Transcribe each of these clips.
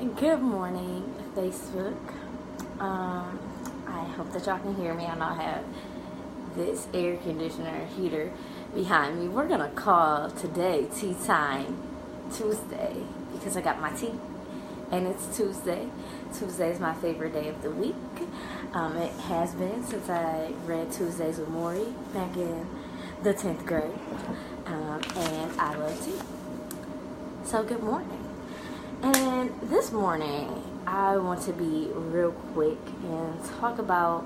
Good morning, Facebook. I hope that y'all can hear me. I know I have this air conditioner heater behind me. We're gonna call today Tea Time Tuesday because I got my tea and it's Tuesday. Tuesday is my favorite day of the week. It has been since I read Tuesdays with Maury back in the 10th grade. And I love tea. So good morning. And this morning, I want to be real quick and talk about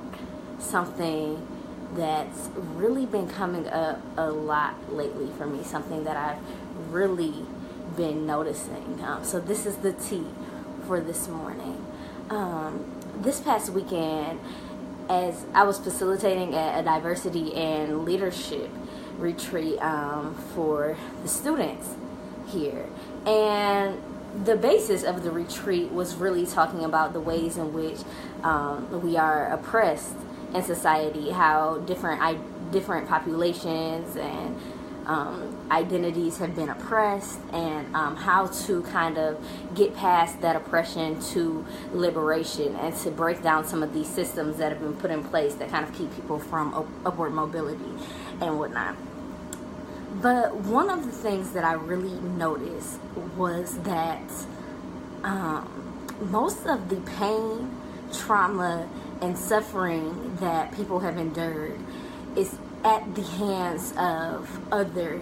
something that's really been coming up a lot lately for me, something that I've really been noticing. So this is the tea for this morning. This past weekend, as I was facilitating a diversity and leadership retreat for the students here, and the basis of the retreat was really talking about the ways in which we are oppressed in society, how different populations and identities have been oppressed, and how to kind of get past that oppression to liberation and to break down some of these systems that have been put in place that kind of keep people from upward mobility and whatnot. But one of the things that I really noticed was that most of the pain, trauma, and suffering that people have endured is at the hands of other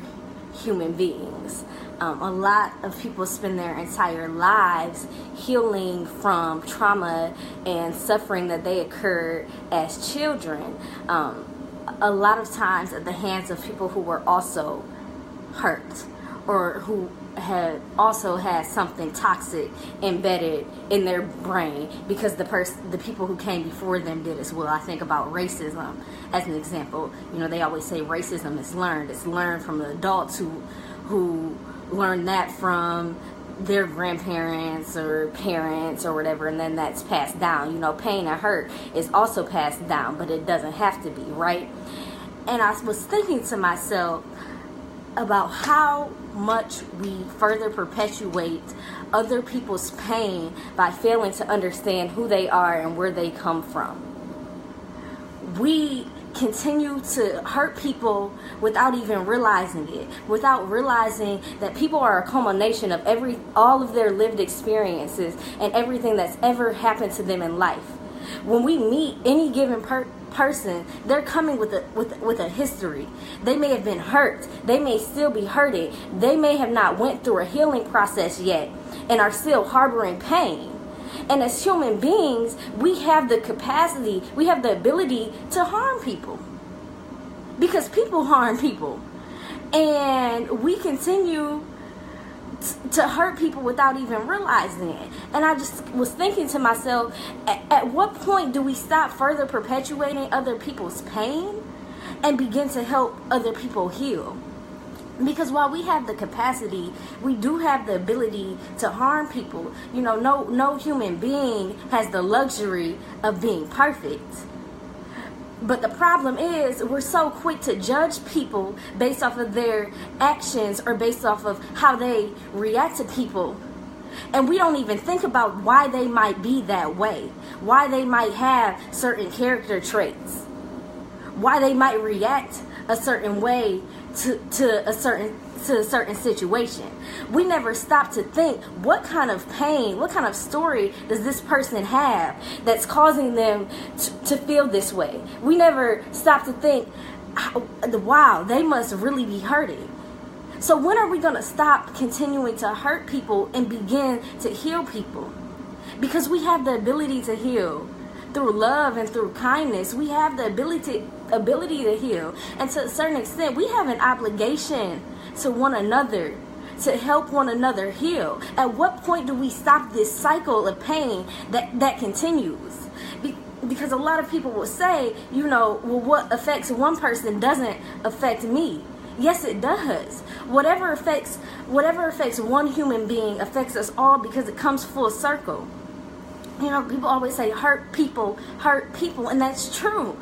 human beings. A lot of people spend their entire lives healing from trauma and suffering that they occurred as children. A lot of times at the hands of people who were also hurt or who had also had something toxic embedded in their brain because the people who came before them did as well. I think about racism as an example. You know, they always say racism is learned. It's learned from the adults who learned that from their grandparents or parents or whatever, and then that's passed down. You know, pain and hurt is also passed down, but it doesn't have to be, right? And I was thinking to myself about how much we further perpetuate other people's pain by failing to understand who they are and where they come from. We continue to hurt people without even realizing it, without realizing that people are a culmination of all of their lived experiences and everything that's ever happened to them in life. When we meet any given person, they're coming with a history. They may have been hurt. They may still be hurting. They may have not went through a healing process yet and are still harboring pain. And as human beings, we have the capacity, we have the ability to harm people. Because people harm people. And we continue to hurt people without even realizing it. And I just was thinking to myself, at what point do we stop further perpetuating other people's pain and begin to help other people heal? Because while we have the capacity, we do have the ability to harm people. You know, no human being has the luxury of being perfect. But the problem is we're so quick to judge people based off of their actions or based off of how they react to people. And we don't even think about why they might be that way, why they might have certain character traits, why they might react a certain way to a certain situation. We never stop to think, what kind of pain, what kind of story does this person have that's causing them to feel this way? We never stop to think, wow, they must really be hurting. So when are we going to stop continuing to hurt people and begin to heal people? Because we have the ability to heal through love and through kindness. We have the ability to heal, and to a certain extent we have an obligation to one another to help one another heal. At what point do we stop this cycle of pain that continues? Because a lot of people will say, you know, well, what affects one person doesn't affect me. Yes, it does. Whatever affects one human being affects us all, because it comes full circle. You know, people always say hurt people, and that's true.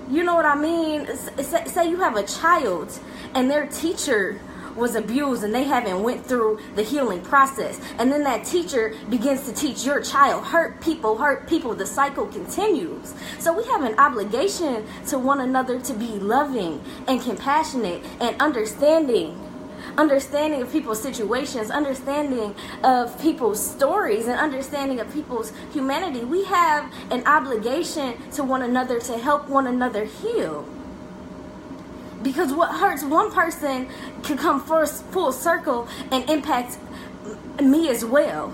You know what I mean? Say you have a child and their teacher was abused and they haven't went through the healing process, and then that teacher begins to teach your child, hurt people, the cycle continues. So we have an obligation to one another to be loving and compassionate and understanding of people's situations, understanding of people's stories, and understanding of people's humanity. We have an obligation to one another to help one another heal. Because what hurts one person can come full circle and impact me as well.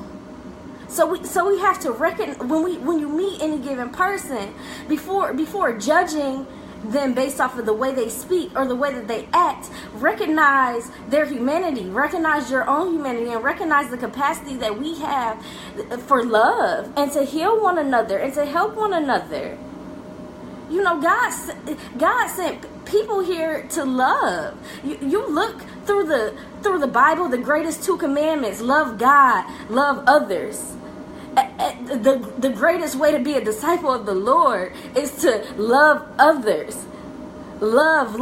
So we have to reckon when you meet any given person, before judging them based off of the way they speak or the way that they act, recognize their humanity, recognize your own humanity, and recognize the capacity that we have for love and to heal one another and to help one another. You know, God sent people here to love. You look through the Bible, the greatest 2 commandments: love God, love others. The greatest way to be a disciple of the Lord is to love others. Love.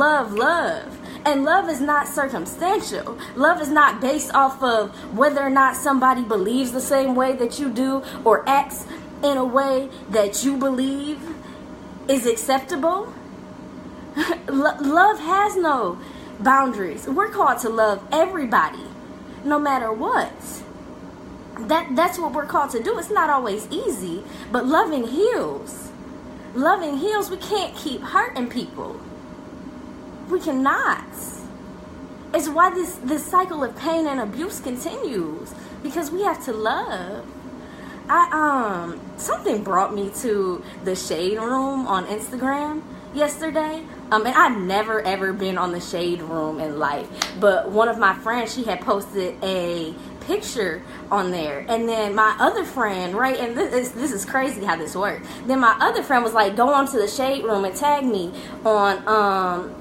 And love is not circumstantial. Love is not based off of whether or not somebody believes the same way that you do or acts in a way that you believe is acceptable. Love has no boundaries. We're called to love everybody, no matter what. That's what we're called to do. It's not always easy, but loving heals. Loving heals. We can't keep hurting people. We cannot. It's why this cycle of pain and abuse continues, because we have to love. Something brought me to the Shade Room on Instagram yesterday. And I've never ever been on the Shade Room in life, but one of my friends, she had posted a picture on there, and then my other friend, right, and this is crazy how this works. Then my other friend was like, go onto the Shade Room and tag me on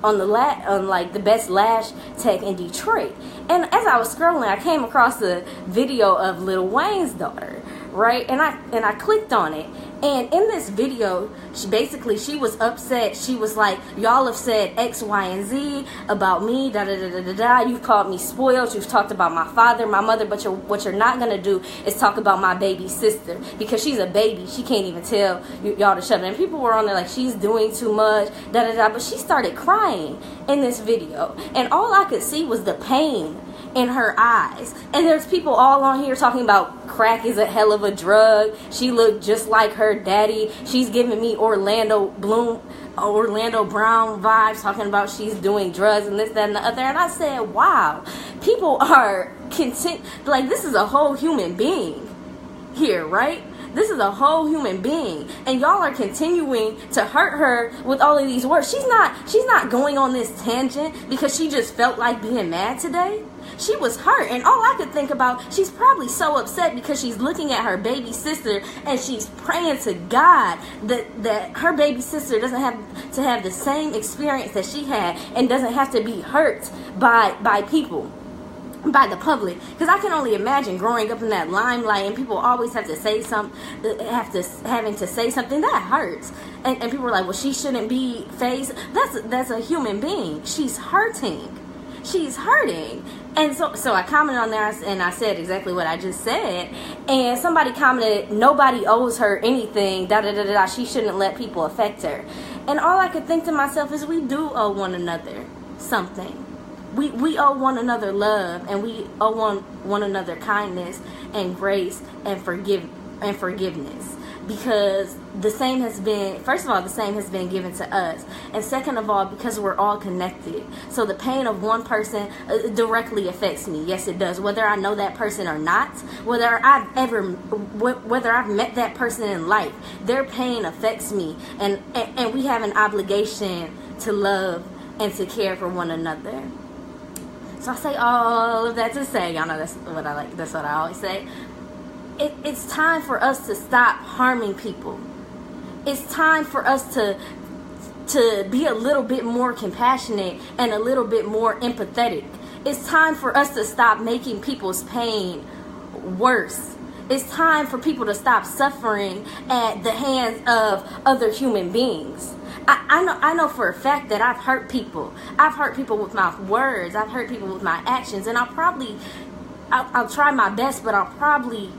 the best lash tech in Detroit. And as I was scrolling, I came across a video of Lil Wayne's daughter, right, and I clicked on it. And in this video, she was upset. She was like, y'all have said X, Y, and Z about me, da-da-da-da-da-da. You've called me spoiled. You've talked about my father, my mother, but what you're not going to do is talk about my baby sister, because she's a baby. She can't even tell y'all to shut up. And people were on there like, she's doing too much, da-da-da. But she started crying in this video. And all I could see was the pain in her eyes. And there's people all on here talking about crack is a hell of a drug. She looked just like her daddy. She's giving me Orlando Brown vibes, talking about she's doing drugs and this, that, and the other. And I said, wow, people are content. Like, this is a whole human being here, right? This is a whole human being, and y'all are continuing to hurt her with all of these words. She's not going on this tangent because she just felt like being mad today. She was hurt, and all I could think about, she's probably so upset because she's looking at her baby sister and she's praying to God that her baby sister doesn't have to have the same experience that she had and doesn't have to be hurt by people, by the public. Because I can only imagine growing up in that limelight and people always have to say having to say something that hurts, and people are like, well, she shouldn't be faced. That's a human being. She's hurting. And so I commented on there, and I said exactly what I just said. And somebody commented, nobody owes her anything, da-da-da-da-da, she shouldn't let people affect her. And all I could think to myself is, we do owe one another something. We owe one another love, and we owe one another kindness and grace and forgiveness. Because the same has been, first of all, the same has been given to us. And second of all, because we're all connected. So the pain of one person directly affects me. Yes, it does. Whether I know that person or not, whether I've met that person in life, their pain affects me. And we have an obligation to love and to care for one another. So I say all of that to say, y'all know that's what I always say. It's time for us to stop harming people. It's time for us to be a little bit more compassionate and a little bit more empathetic. It's time for us to stop making people's pain worse. It's time for people to stop suffering at the hands of other human beings. I know for a fact that I've hurt people. I've hurt people with my words. I've hurt people with my actions. And I'll try my best, but I'll probably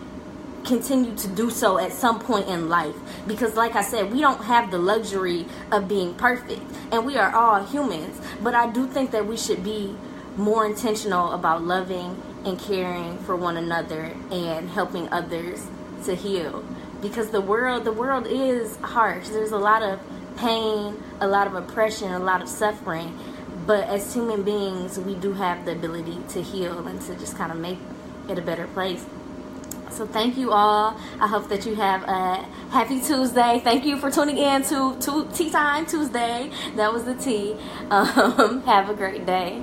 continue to do so at some point in life. Because like I said, we don't have the luxury of being perfect. And we are all humans. But I do think that we should be more intentional about loving and caring for one another and helping others to heal. Because the world is harsh. There's a lot of pain, a lot of oppression, a lot of suffering. But as human beings, we do have the ability to heal and to just kind of make it a better place. So thank you all. I hope that you have a happy Tuesday. Thank you for tuning in to Tea Time Tuesday. That was the tea. Have a great day.